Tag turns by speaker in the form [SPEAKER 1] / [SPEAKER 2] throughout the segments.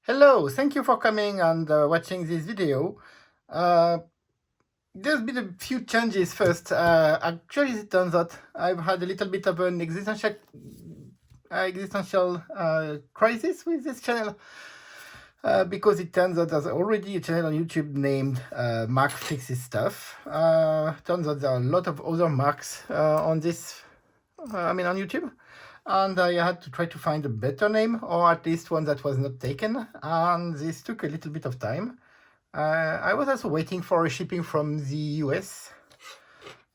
[SPEAKER 1] Hello, thank you for coming and watching this video. Uh, there's been a few changes first. Actually, it turns out I've had a little bit of an existential crisis with this channel because it turns out there's already a channel on YouTube named Mark Fixes Stuff. Turns out there are a lot of other Marks on on YouTube. And I had to try to find a better name, or at least one that was not taken, and this took a little bit of time. I was also waiting for a shipping from the US.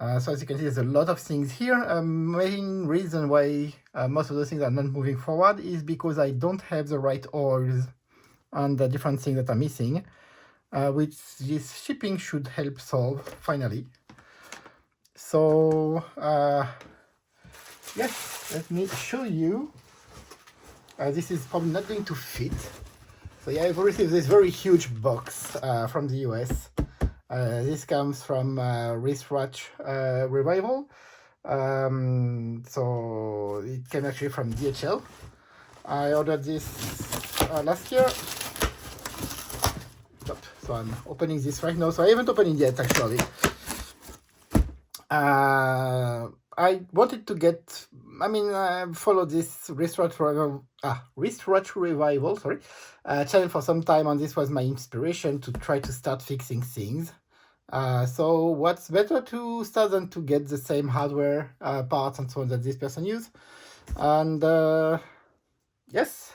[SPEAKER 1] So as you can see, there's a lot of things here. Main reason why most of those things are not moving forward is because I don't have the right oils and the different things that are missing, which this shipping should help solve finally. So yes, let me show you. This is probably not going to fit. So yeah, I've received this very huge box from the US. This comes from Wristwatch Revival. So it came actually from DHL. I ordered this last year. So I'm opening this right now. So I haven't opened it yet, actually. I wanted to get, follow this Wristwatch Revival, channel for some time, and this was my inspiration to try to start fixing things. So what's better to start than to get the same hardware parts and so on that this person used. And yes,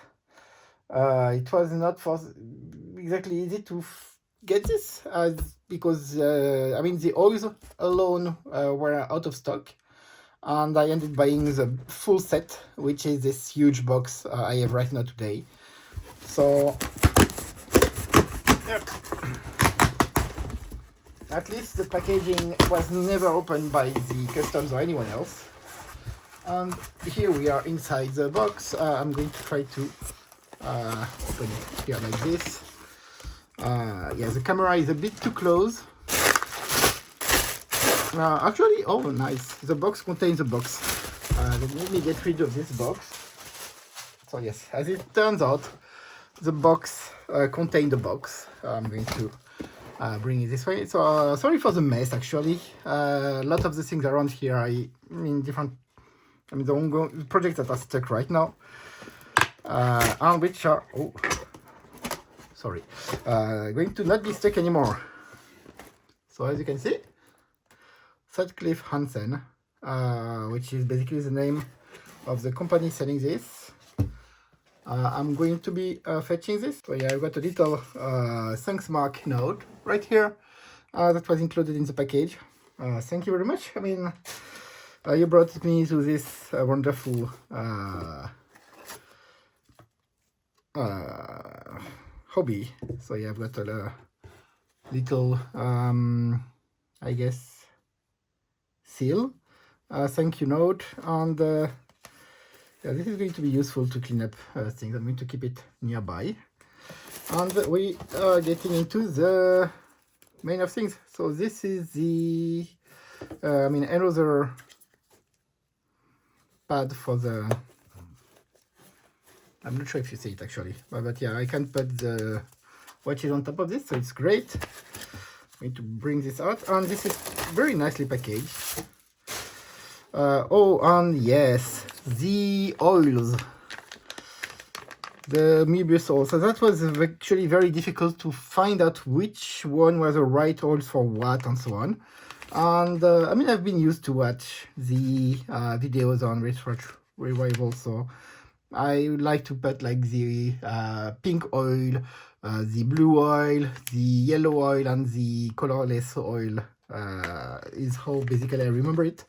[SPEAKER 1] it was not exactly easy to get this because the oils alone were out of stock. And I ended buying the full set, which is this huge box I have right now today. So, yep. At least the packaging was never opened by the customs or anyone else. And here we are inside the box. I'm going to try to open it here like this. Yeah, the camera is a bit too close. Actually, oh nice, the box contains a box. Let me get rid of this box. So yes, as it turns out, the box contained the box. I'm going to bring it this way. So sorry for the mess, actually. A lot of the things around here are the ongoing projects that are stuck right now. And which are, going to not be stuck anymore. So as you can see, Sutcliffe Hansen, which is basically the name of the company selling this. I'm going to be fetching this. So yeah, I've got a little thanks mark note right here that was included in the package. Thank you very much. You brought me to this wonderful hobby. So yeah, I've got a little, I guess, seal, thank you note, and yeah, this is going to be useful to clean up things. I'm going to keep it nearby, and we are getting into the main of things. So this is the another pad for the, I'm not sure if you see it actually, but yeah, I can put the watches on top of this, so it's great. I'm going to bring this out, and this is very nicely packaged. And yes, the oils, the Möbius oil. So that was actually very difficult to find out which one was the right oils for what and so on. And I've been used to watch the videos on Wristwatch Revival, so I like to put like the pink oil, the blue oil, the yellow oil, and the colorless oil is how basically I remember it.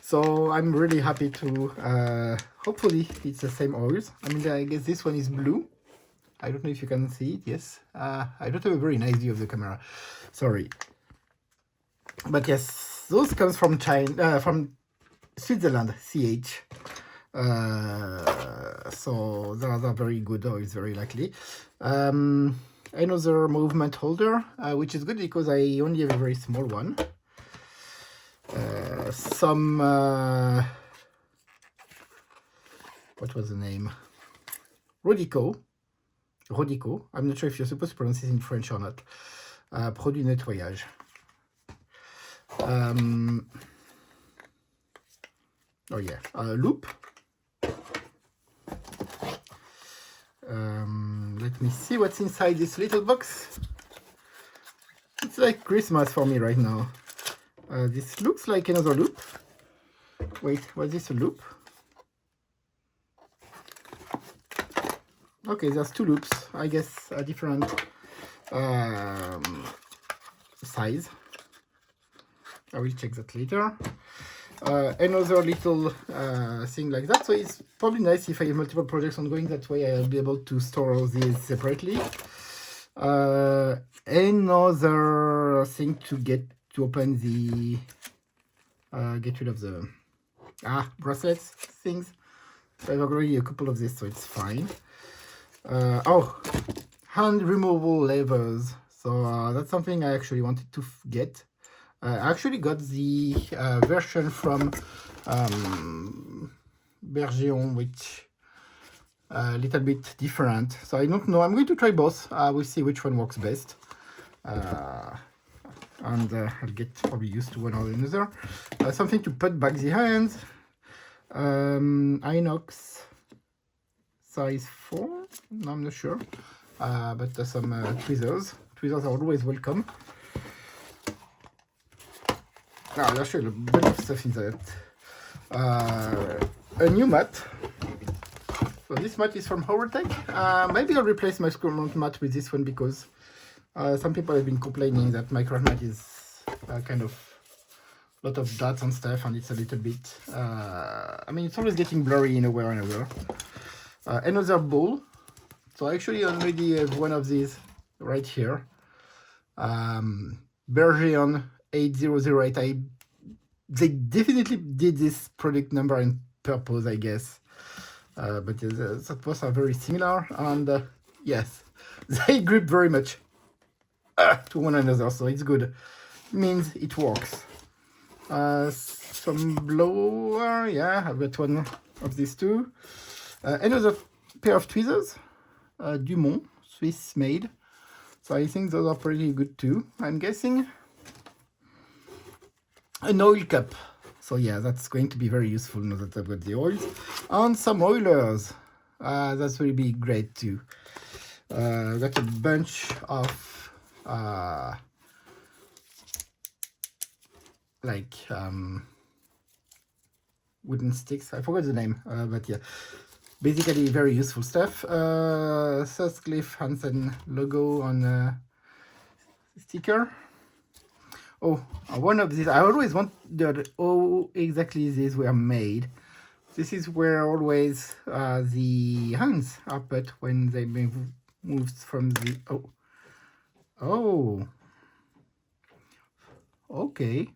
[SPEAKER 1] So I'm really happy to, hopefully it's the same oils. I guess this one is blue. I don't know if you can see it, yes. I don't have a very nice view of the camera, sorry. But yes, those comes from China, from Switzerland, CH. So they're very good oils, very likely. Another movement holder, which is good because I only have a very small one. Some what was the name? Rodico Rodico. I'm not sure if you're supposed to pronounce this in French or not. Produit nettoyage. Oh yeah, loop. Let me see what's inside this little box. It's like Christmas for me right now. This looks like another loop. Wait, was this a loop? Okay, there's two loops. I guess a different size. I will check that later. Another little thing like that. So it's probably nice if I have multiple projects ongoing. That way I'll be able to store all these separately. Another thing to open the get rid of the bracelets things. So I've already a couple of these, so it's fine. Oh, hand removable levers. So that's something I actually wanted to get. I actually got the version from Bergeon, which a little bit different. So I don't know. I'm going to try both. We'll see which one works best. And I'll get probably used to one or another. Something to put back the hands. Inox size 4. No, I'm not sure. But some tweezers. Tweezers are always welcome. There's actually a bunch of stuff in that. A new mat. So this mat is from Horrortech. Maybe I'll replace my scroll mat with this one because some people have been complaining that my craft mat is kind of a lot of dots and stuff, and it's a little bit. I mean, it's always getting blurry in a way or another. Another bowl. So I actually already have one of these right here. Bergeon 8008. They definitely did this product number on purpose, I guess. But the both are very similar, and yes, they grip very much to one another, so it's good. It means it works. Some blower, yeah, I've got one of these two. Another pair of tweezers, Dumont, Swiss made. So I think those are pretty good too, I'm guessing. An oil cup. So yeah, that's going to be very useful now that I've got the oils. And some oilers. That's will be great too. Got a bunch of like wooden sticks. I forgot the name, but yeah. Basically very useful stuff. Sutcliffe Hansen logo on a sticker. Oh, one of these, I always wondered how exactly these were made. This is where always the hands are put when they moved from the, okay.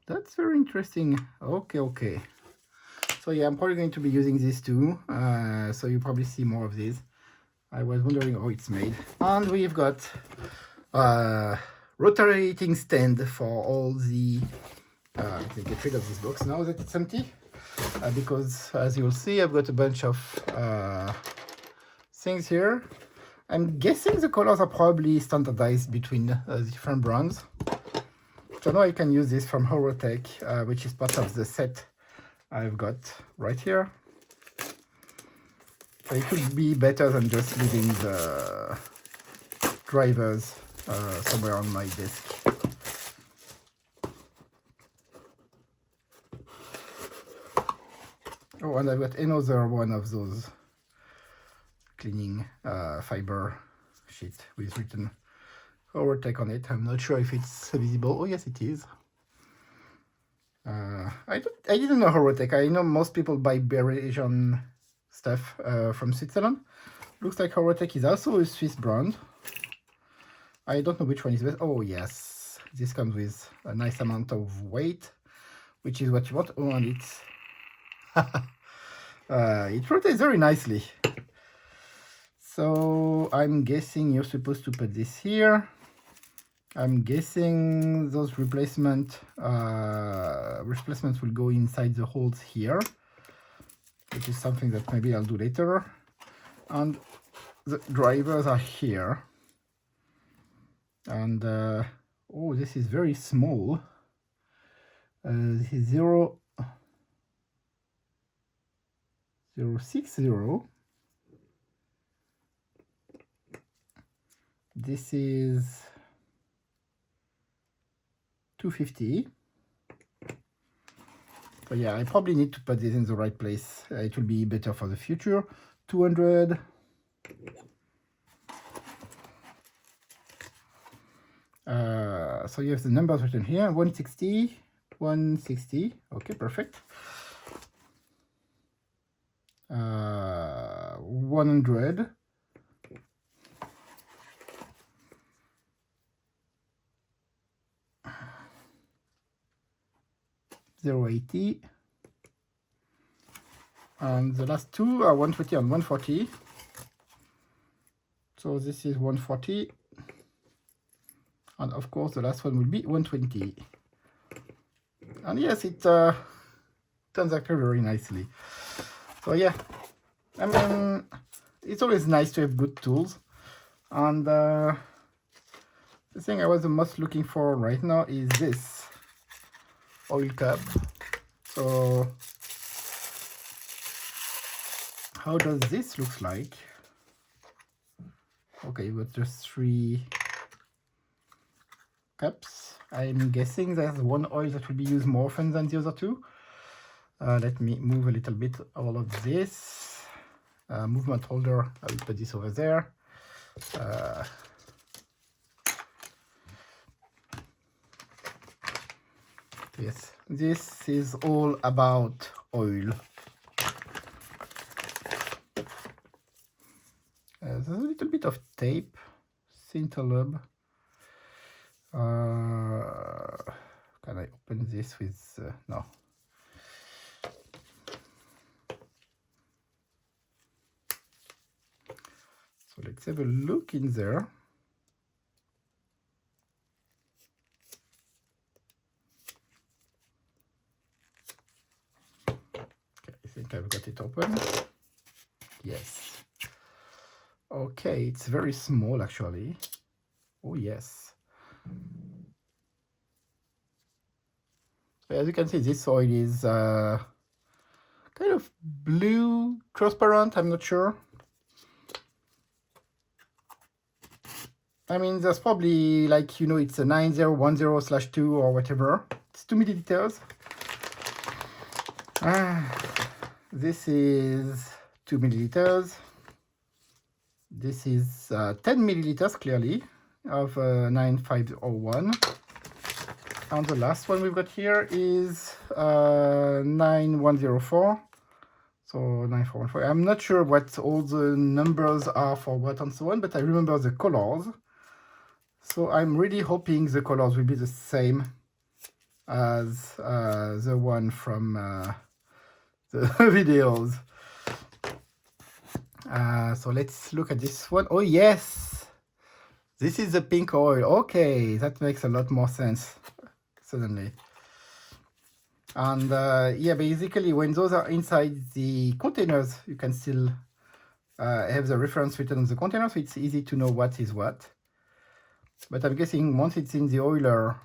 [SPEAKER 1] That's very interesting. Okay. So yeah, I'm probably going to be using these too. So you probably see more of these. I was wondering how it's made. And we've got rotating stand for all the let me get rid of this box now that it's empty, because as you'll see I've got a bunch of things here. I'm guessing the colors are probably standardized between different brands. So now I can use this from Horrortech, which is part of the set I've got right here. So it would be better than just leaving the drivers somewhere on my desk. Oh, and I've got another one of those cleaning fiber sheet with written Horrortech on it. I'm not sure if it's visible. Oh yes, it is. I didn't know Horrortech. I know most people buy Bergeon stuff from Switzerland. Looks like Horrortech is also a Swiss brand. I don't know which one is best. Oh yes, this comes with a nice amount of weight, which is what you want. Oh, and it's it rotates very nicely. So I'm guessing you're supposed to put this here. I'm guessing those replacements will go inside the holes here, which is something that maybe I'll do later. and the drivers are here. And oh, this is very small. This is 0.060. This is 250. So yeah, I probably need to put this in the right place. It will be better for the future. 200. So you have the numbers written here. 160, 160. Okay, perfect. 100. 0.80. And the last two are 120 and 140. So this is 140. And of course, the last one will be 120. And yes, it turns out very nicely. So yeah, I mean, it's always nice to have good tools. And the thing I was the most looking for right now is this oil cup. So how does this look like? Okay, with just 3 cups. I'm guessing there's one oil that will be used more often than the other two. Let me move a little bit all of this. Movement holder, I will put this over there. Yes, this is all about oil. There's a little bit of tape, Cintalub. Can I open this with, no. So let's have a look in there. Okay, I think I've got it open. Yes. Okay, it's very small actually. Oh yes. As you can see, this oil is kind of blue, transparent, I'm not sure. I mean, there's probably like, you know, it's a 9010/2 or whatever. It's 2 milliliters. This is 2 milliliters. This is 10 milliliters clearly of 9501. And the last one we've got here is 9104. So 9414. I'm not sure what all the numbers are for what and so on, but I remember the colors. So I'm really hoping the colors will be the same as the one from the videos. So let's look at this one. Oh yes, this is the pink oil. Okay, that makes a lot more sense suddenly. And yeah, basically when those are inside the containers, you can still have the reference written on the container, so it's easy to know what is what. But I'm guessing once it's in the oiler,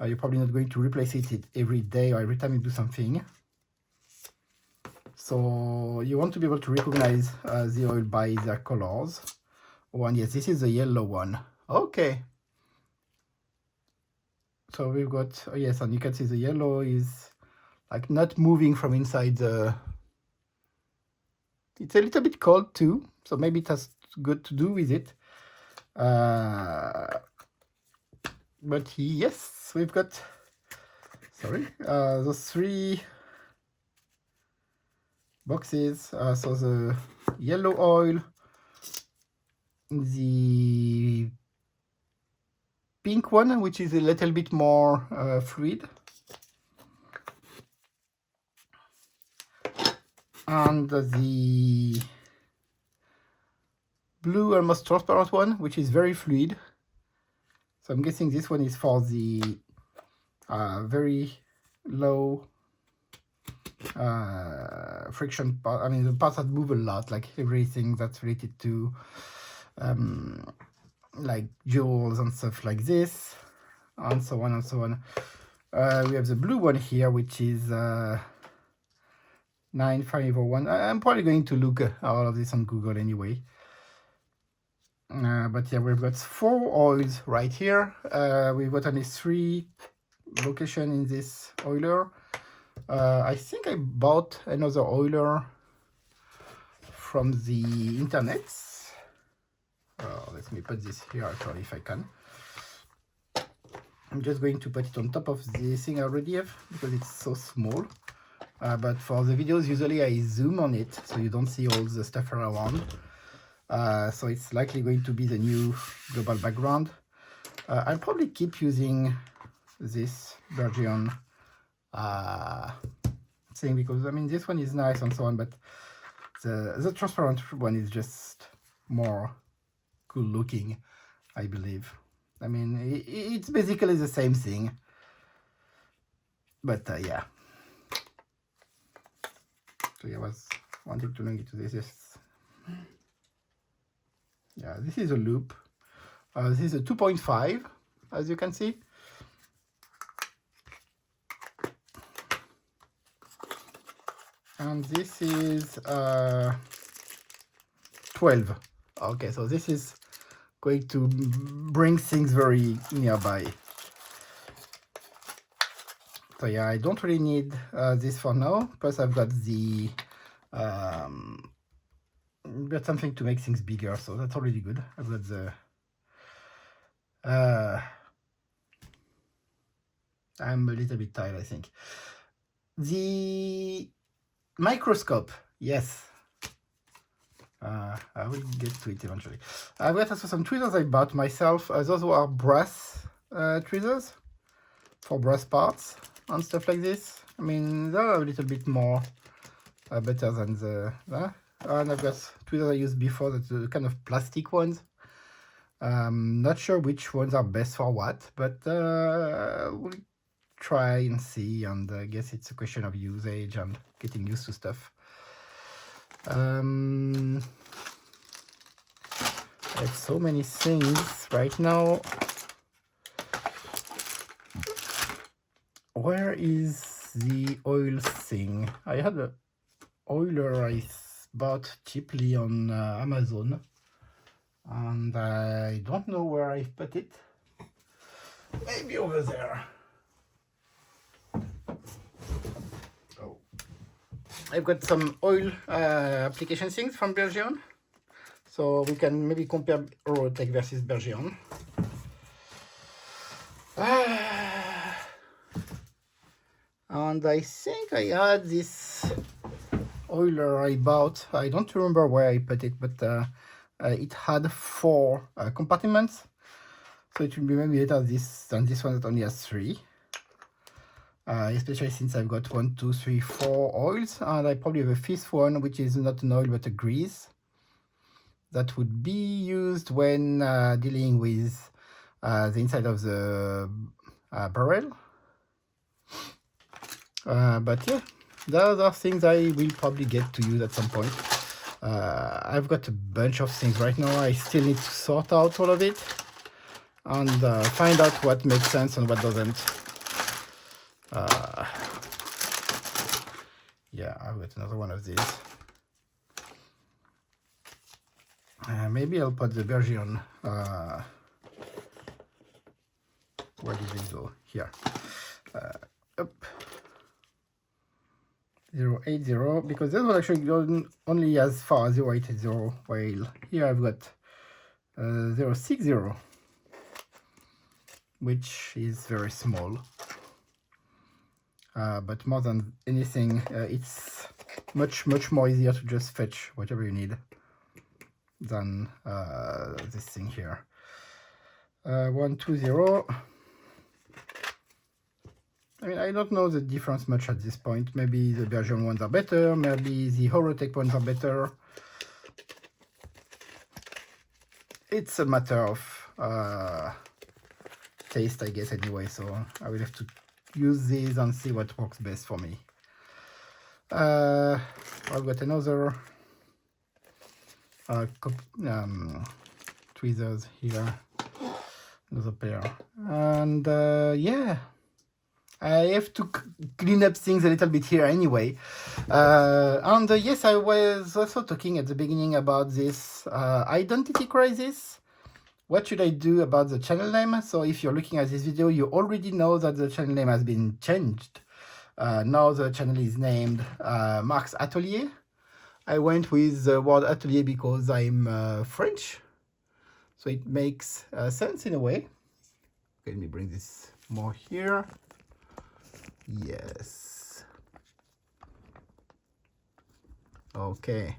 [SPEAKER 1] you're probably not going to replace it every day or every time you do something. So you want to be able to recognize the oil by their colors. Oh, and yes, this is the yellow one. Okay. So we've got, oh yes, and you can see the yellow is like not moving from inside the... It's a little bit cold too, so maybe it has good to do with it. But yes, we've got, sorry, those 3 boxes. So the yellow oil, the pink one, which is a little bit more fluid, and the blue, almost transparent one, which is very fluid. So I'm guessing this one is for the very low friction part. I mean, the parts that move a lot, like everything that's related to like jewels and stuff like this, and so on and so on. We have the blue one here, which is 9501. I'm probably going to look all of this on Google anyway. But yeah, we've got 4 oils right here. We've got only 3 locations in this oiler. I think I bought another oiler from the internet. Let me put this here actually if I can. I'm just going to put it on top of the thing I already have because it's so small. But for the videos, usually I zoom on it so you don't see all the stuff around. So it's likely going to be the new global background. I'll probably keep using this Bergeon thing because I mean this one is nice and so on, but the transparent one is just more cool looking, I believe. I mean it's basically the same thing, but yeah. So I was wanting to link it to this. Yeah, this is a loop. This is a 2.5, as you can see. And this is 12. Okay, so this is going to bring things very nearby. So yeah, I don't really need this for now. Plus I've got the got something to make things bigger, so that's already good. I've got the I'm a little bit tired, I think. The microscope, yes. I will get to it eventually. I've got also some tweezers I bought myself. Those are brass tweezers for brass parts and stuff like this. I mean, they're a little bit more better than the... and I've got tweezers I used before, that's the kind of plastic ones. Not sure which ones are best for what, but we'll try and see, and I guess it's a question of usage and getting used to stuff. I have so many things right now. Where is the oil thing? I had an oiler I bought cheaply on Amazon, and I don't know where I put it. Maybe over there. Oh, I've got some oil application things from Bergeon, so we can maybe compare Eurotech versus Bergeon. And I think I had this oiler I bought. I don't remember where I put it, but it had 4 compartments, so it will be maybe better this than this one that only has 3. Especially since I've got 1, 2, 3, 4 oils, and I probably have a 5th one, which is not an oil but a grease that would be used when dealing with the inside of the barrel. But yeah, those are things I will probably get to use at some point. I've got a bunch of things right now. I still need to sort out all of it and find out what makes sense and what doesn't. Yeah, I've got another one of these. Maybe I'll put the Bergeon. Where did it go? Here. Up. 080, because this one actually goes only as far as 080, while here I've got 060, which is very small. But more than anything, it's much more easier to just fetch whatever you need than this thing here. 120. I mean, I don't know the difference much at this point. Maybe the Bergeon ones are better, maybe the Eurotech ones are better. It's a matter of taste, I guess, anyway, so I will have to use these and see what works best for me. I've got another tweezers here, another pair, and yeah, I have to clean up things a little bit here anyway. And yes, I was also talking at the beginning about this identity crisis. What should I do about the channel name? So if you're looking at this video, you already know that the channel name has been changed. Now the channel is named Mark's Atelier. I went with the word Atelier because I'm French, so it makes sense in a way. Let me bring this more here. Yes. Okay.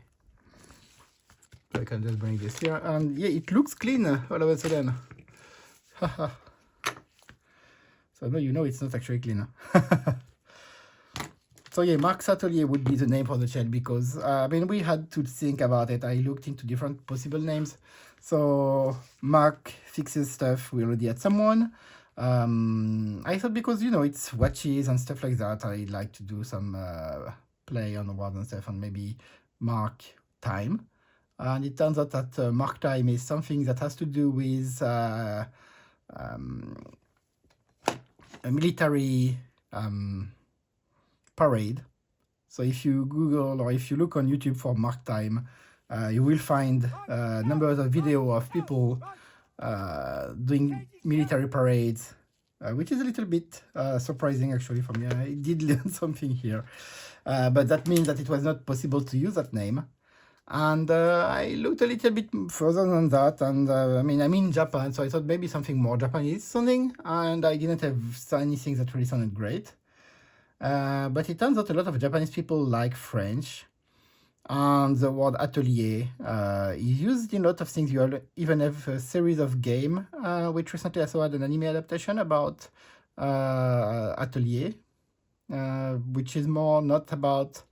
[SPEAKER 1] So I can just bring this here, and yeah, it looks clean all of a sudden. So now you know it's not actually clean. So yeah, Mark's Atelier would be the name for the channel because I mean we had to think about it. I looked into different possible names. So Mark fixes stuff. We already had someone. I thought because you know it's watches and stuff like that, I like to do some play on the words and stuff, and maybe Mark Time. And it turns out that Mark Time is something that has to do with a military parade. So if you Google or if you look on YouTube for Mark Time, you will find numbers of video of people doing military parades, which is a little bit surprising actually for me. I did learn something here, but that means that it was not possible to use that name. And I looked a little bit further than that, and I mean I'm in Japan, so I thought maybe something more Japanese sounding, and I didn't have anything that really sounded great. But it turns out a lot of Japanese people like French, and the word atelier is used in a lot of things. You even have a series of games, which recently I saw had an anime adaptation about atelier, which is more not about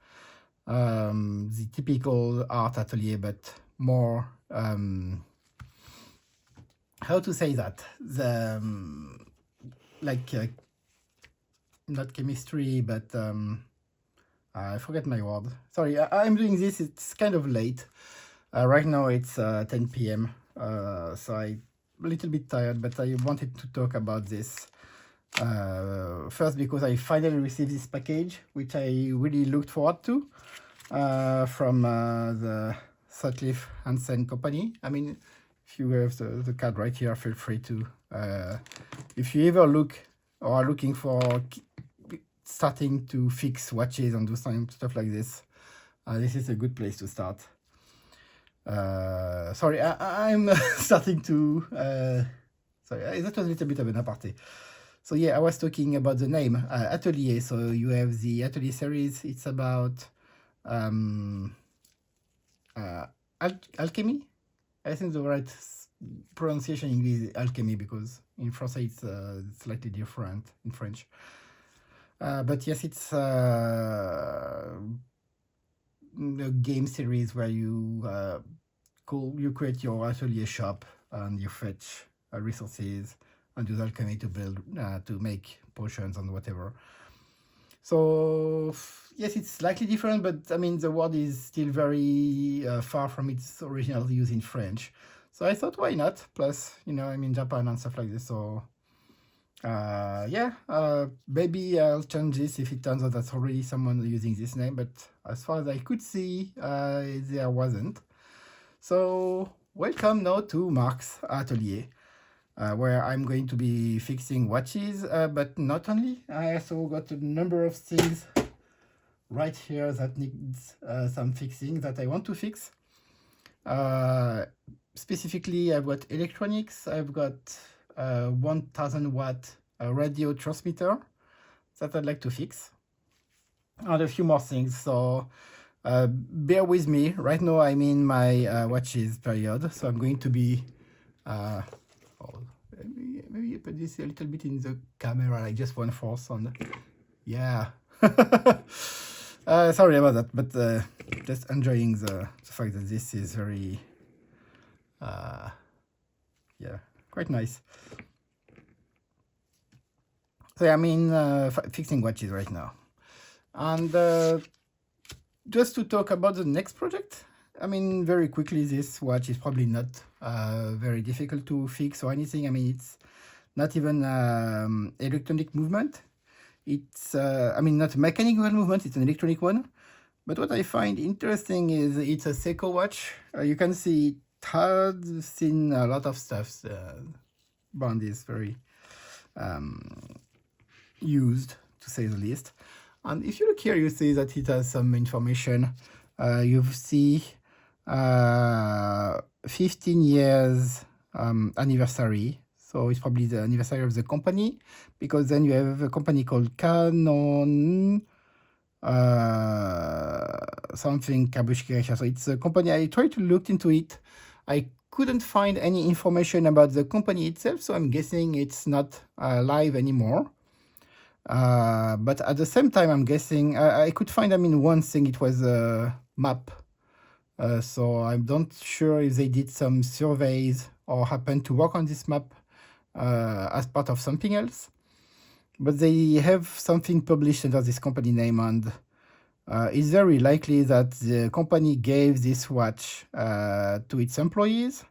[SPEAKER 1] the typical art atelier, but more how to say that, the like not chemistry, but I forget my word. Sorry, I'm doing this. It's kind of late. Right now it's 10 p.m. So I'm a little bit tired, but I wanted to talk about this. First, because I finally received this package, which I really looked forward to, from the Sutcliffe Hansen company. I mean, if you have the card right here, feel free to. If you ever look or are looking for starting to fix watches and do some stuff like this, this is a good place to start. Sorry, I'm starting to. Sorry, that was a little bit of an apartheid. So yeah, I was talking about the name Atelier. So you have the Atelier series. It's about alchemy. I think the right pronunciation in English is alchemy, because in France it's slightly different in French. But yes, it's a game series where you create your Atelier shop and you fetch resources and use alchemy to build, to make potions and whatever. So yes, it's slightly different, but I mean the word is still very far from its original use in French. So I thought, why not? Plus, you know, I'm in Japan and stuff like this, so yeah, maybe I'll change this if it turns out that's already someone using this name. But as far as I could see, there wasn't. So welcome now to Mark's Atelier, where I'm going to be fixing watches, but not only. I also got a number of things right here that needs some fixing that I want to fix. Specifically, I've got electronics. I've got 1000 watt radio transmitter that I'd like to fix, and a few more things. So bear with me. Right now I'm in my watches period, so I'm going to be maybe put this a little bit in the camera, like just 1/4 on. Yeah. Sorry about that, but just enjoying the fact that this is very yeah, quite nice. So I'm in fixing watches right now, and just to talk about the next project, I mean, very quickly, this watch is probably not very difficult to fix or anything. I mean, it's not even electronic movement. It's, I mean, not mechanical movement, it's an electronic one. But what I find interesting is it's a Seiko watch. You can see it has seen a lot of stuff. The band is very used, to say the least. And if you look here, you see that it has some information. You see 15 years anniversary. So it's probably the anniversary of the company, because then you have a company called Canon something Kabushiki Asia. So it's a company. I tried to look into it. I couldn't find any information about the company itself, so I'm guessing it's not live anymore. But at the same time, I'm guessing I could find, I mean, one thing, it was a map. So I'm not sure if they did some surveys or happened to work on this map as part of something else. But they have something published under this company name, and it's very likely that the company gave this watch to its employees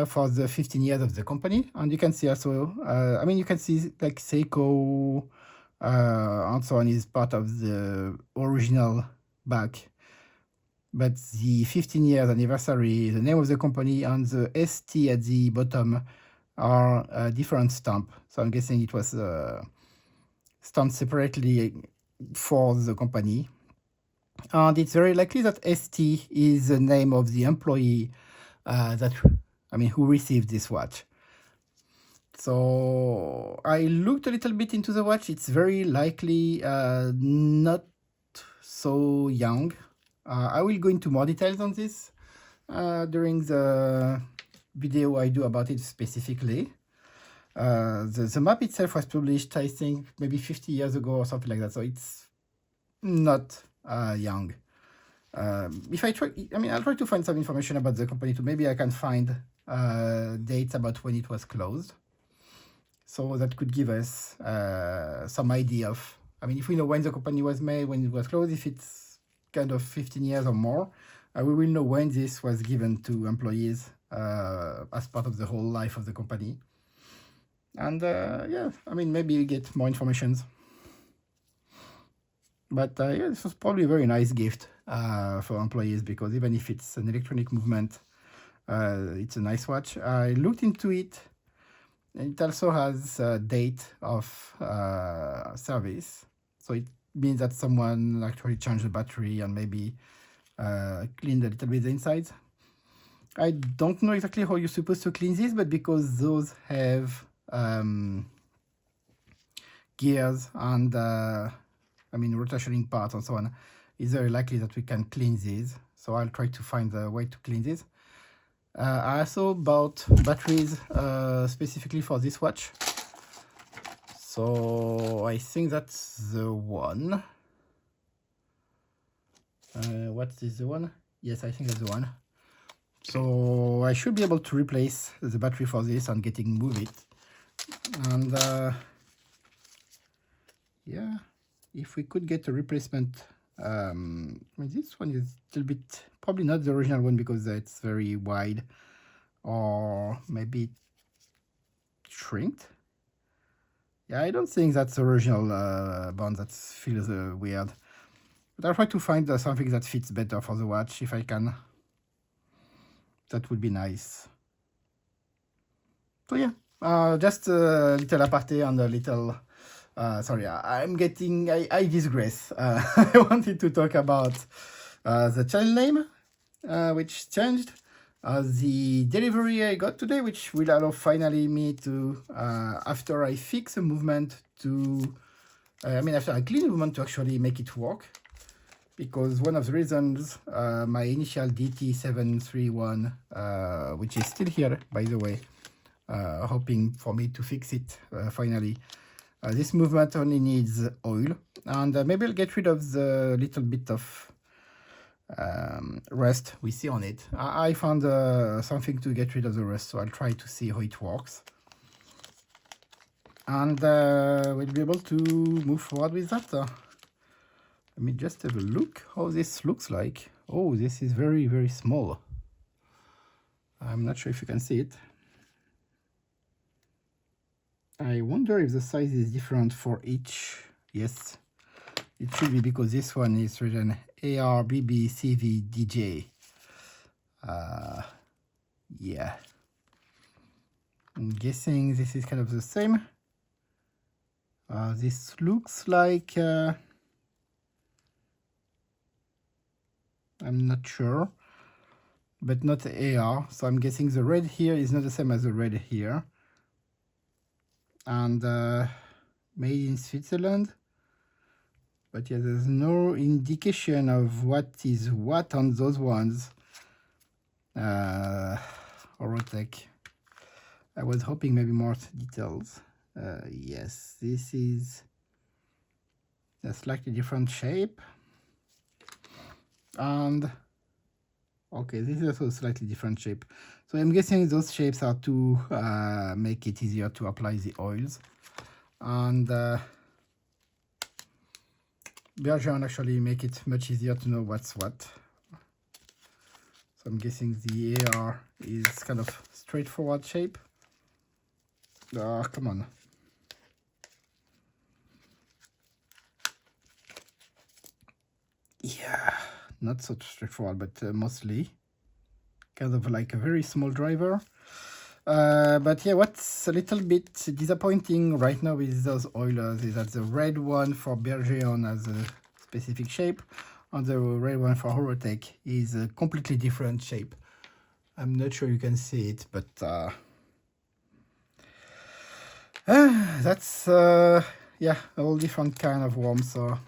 [SPEAKER 1] for the 15 years of the company. And you can see also, I mean, you can see like Seiko and so on is part of the original back. But the 15 years anniversary, the name of the company, and the ST at the bottom are a different stamp. So I'm guessing it was stamped separately for the company. And it's very likely that ST is the name of the employee who received this watch. So I looked a little bit into the watch. It's very likely not so young. I will go into more details on this during the video I do about it specifically. The map itself was published, I think, maybe 50 years ago or something like that. So it's not young. If I try, I mean, I'll try to find some information about the company too. Maybe I can find dates about when it was closed. So that could give us some idea of, I mean, if we know when the company was made, when it was closed, if it's kind of 15 years or more, we will know when this was given to employees as part of the whole life of the company. And yeah, I mean, maybe we get more information. But yeah, this was probably a very nice gift for employees, because even if it's an electronic movement, it's a nice watch. I looked into it. It also has a date of service. So it means that someone actually changed the battery and maybe cleaned a little bit the insides. I don't know exactly how you're supposed to clean this, but because those have gears and rotationing parts and so on, it's very likely that we can clean these. So I'll try to find a way to clean this. I also bought batteries specifically for this watch. So I think that's the one. What is the one? Yes, I think that's the one. So I should be able to replace the battery for this and move it. And yeah, if we could get a replacement. I mean, this one is a little bit, probably not the original one because it's very wide, or maybe shrinked. Yeah, I don't think that's the original band. That feels weird. But I'll try to find something that fits better for the watch if I can. That would be nice. So yeah, just a little aparté and a little. Sorry, I digress. I wanted to talk about the channel name, which changed. The delivery I got today, which will allow finally me to, after I fix a movement to, after I clean a movement to actually make it work. Because one of the reasons my initial DT731, which is still here, by the way, hoping for me to fix it finally. This movement only needs oil, and maybe I'll get rid of the little bit of rust we see on it. I found something to get rid of the rust, so I'll try to see how it works. And we'll be able to move forward with that. Let me just have a look how this looks like. Oh, this is very, very small. I'm not sure if you can see it. I wonder if the size is different for each. Yes, it should be, because this one is written AR, BB, CV, DJ. Yeah. I'm guessing this is kind of the same. This looks like... I'm not sure, but not AR. So I'm guessing the red here is not the same as the red here. And made in Switzerland. But yeah, there's no indication of what is what on those ones. Orotech. I was hoping maybe more details. Yes, this is a slightly different shape. And okay, this is also a slightly different shape. So I'm guessing those shapes are to make it easier to apply the oils. And Bergeron actually make it much easier to know what's what. So I'm guessing the AR is kind of straightforward shape. Come on. Yeah, not so straightforward, but mostly kind of like a very small driver. But yeah, what's a little bit disappointing right now with those oilers is that the red one for Bergeron has a specific shape, and the red one for Orotech is a completely different shape. I'm not sure you can see it, but that's yeah, a whole different kind of worm. So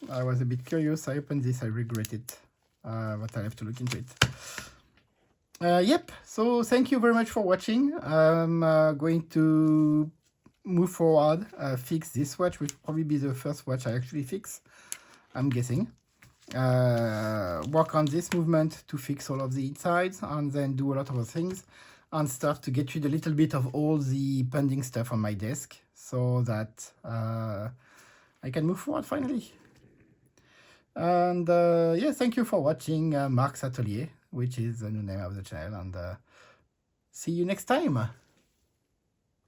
[SPEAKER 1] I was a bit curious. I opened this, I regret it, but I have to look into it. Yep, so thank you very much for watching. I'm going to move forward, fix this watch, which will probably be the first watch I actually fix, I'm guessing. Work on this movement to fix all of the insides, and then do a lot of other things, and start to get rid a little bit of all the pending stuff on my desk, so that I can move forward finally. And yeah, thank you for watching Mark's Atelier, which is the new name of the channel, and see you next time.